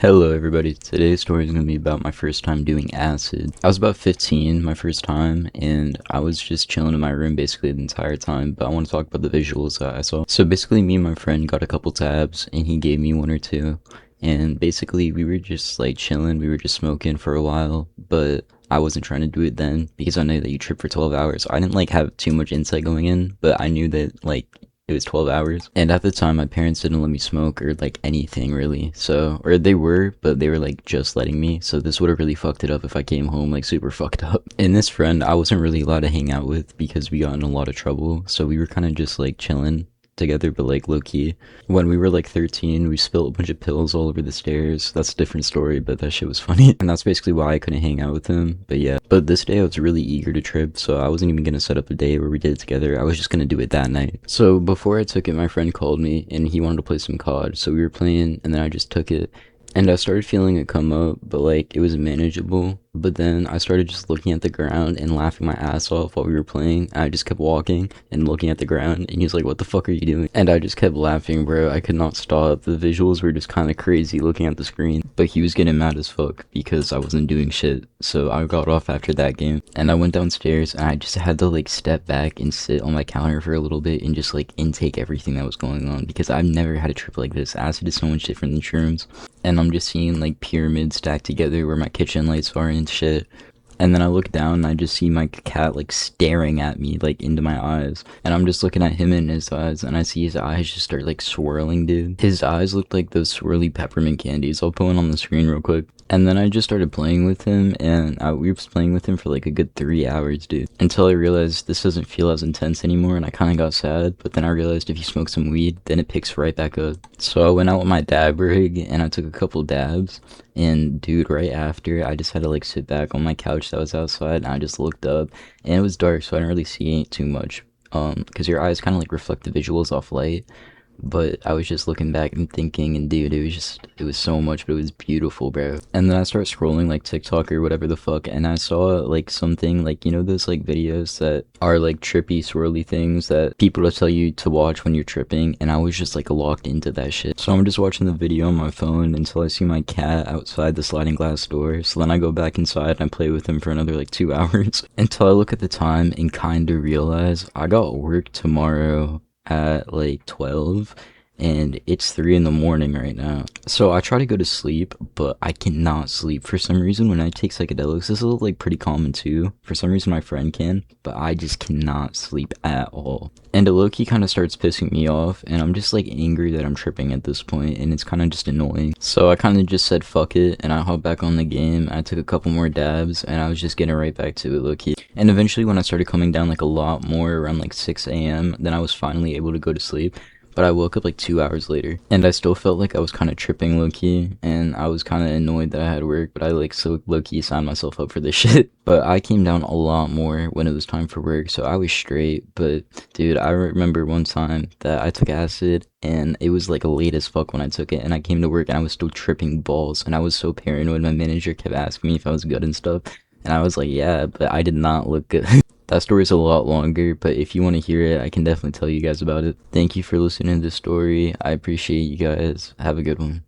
Hello everybody, today's story is going to be about my first time doing acid. I was about 15 my first time, and I was just chilling in my room basically the entire time, but I want to talk about the visuals that I saw. So basically me and my friend got a couple tabs, and he gave me one or two, and basically we were just like chilling, we were just smoking for a while, but I wasn't trying to do it then because I know that you trip for 12 hours. So I didn't like have too much insight going in, but I knew that like it was 12 hours. And at the time, my parents didn't let me smoke or like anything really. So, or they were, but they were like just letting me. So this would have really fucked it up if I came home like super fucked up. And this friend, I wasn't really allowed to hang out with because we got in a lot of trouble. So we were kind of just like chilling together, but like low key. When we were like 13, we spilled a bunch of pills all over the stairs. That's a different story, but that shit was funny. And that's basically why I couldn't hang out with him. But yeah, but this day I was really eager to trip, so I wasn't even gonna set up a day where we did it together. I was just gonna do it that night. So before I took it, my friend called me and he wanted to play some COD. So we were playing and then I just took it. And I started feeling it come up, but like it was manageable. But then I started just looking at the ground and laughing my ass off while we were playing. I just kept walking and looking at the ground, and he's like, "What the fuck are you doing?" And I just kept laughing, bro. I could not stop. The visuals were just kind of crazy looking at the screen. But he was getting mad as fuck because I wasn't doing shit. So I got off after that game. And I went downstairs and I just had to like step back and sit on my counter for a little bit and just like intake everything that was going on because I've never had a trip like this. Acid is so much different than shrooms. And I'm just seeing like pyramids stacked together where my kitchen lights are and shit. And then I look down and I just see my cat like staring at me like into my eyes. And I'm just looking at him in his eyes and I see his eyes just start like swirling, dude. His eyes looked like those swirly peppermint candies. I'll put one on the screen real quick. And then I just started playing with him, and we were playing with him for like a good 3 hours, dude. Until I realized this doesn't feel as intense anymore, and I kind of got sad. But then I realized if you smoke some weed, then it picks right back up. So I went out with my dab rig, and I took a couple dabs. And dude, right after, I just had to like sit back on my couch that was outside, and I just looked up, and it was dark, so I didn't really see too much. Because your eyes kind of like reflect the visuals off light. But I was just looking back and thinking, and dude, it was so much, but it was beautiful, bro. And then I started scrolling like TikTok or whatever the fuck, and I saw like something like, you know, those like videos that are like trippy, swirly things that people will tell you to watch when you're tripping, and I was just like locked into that shit. So I'm just watching the video on my phone until I see my cat outside the sliding glass door. So then I go back inside and I play with him for another like 2 hours until I look at the time and kind of realize I got work tomorrow at like 12 and it's 3 in the morning right now. So I try to go to sleep, but I cannot sleep for some reason when I take psychedelics. This is like pretty common too. For some reason my friend can, but I just cannot sleep at all. And it low-key kind of starts pissing me off, and I'm just like angry that I'm tripping at this point, and it's kind of just annoying. So I kind of just said fuck it, and I hopped back on the game. I took a couple more dabs, and I was just getting right back to it low-key. And eventually when I started coming down like a lot more around like 6 a.m., then I was finally able to go to sleep. But I woke up like 2 hours later, and I still felt like I was kind of tripping low-key, and I was kind of annoyed that I had work, but I like so low-key signed myself up for this shit. But I came down a lot more when it was time for work, so I was straight. But dude, I remember one time that I took acid, and it was like late as fuck when I took it, and I came to work and I was still tripping balls, and I was so paranoid. My manager kept asking me if I was good and stuff, and I was like, yeah, but I did not look good. That story's a lot longer, but if you want to hear it, I can definitely tell you guys about it. Thank you for listening to this story. I appreciate you guys. Have a good one.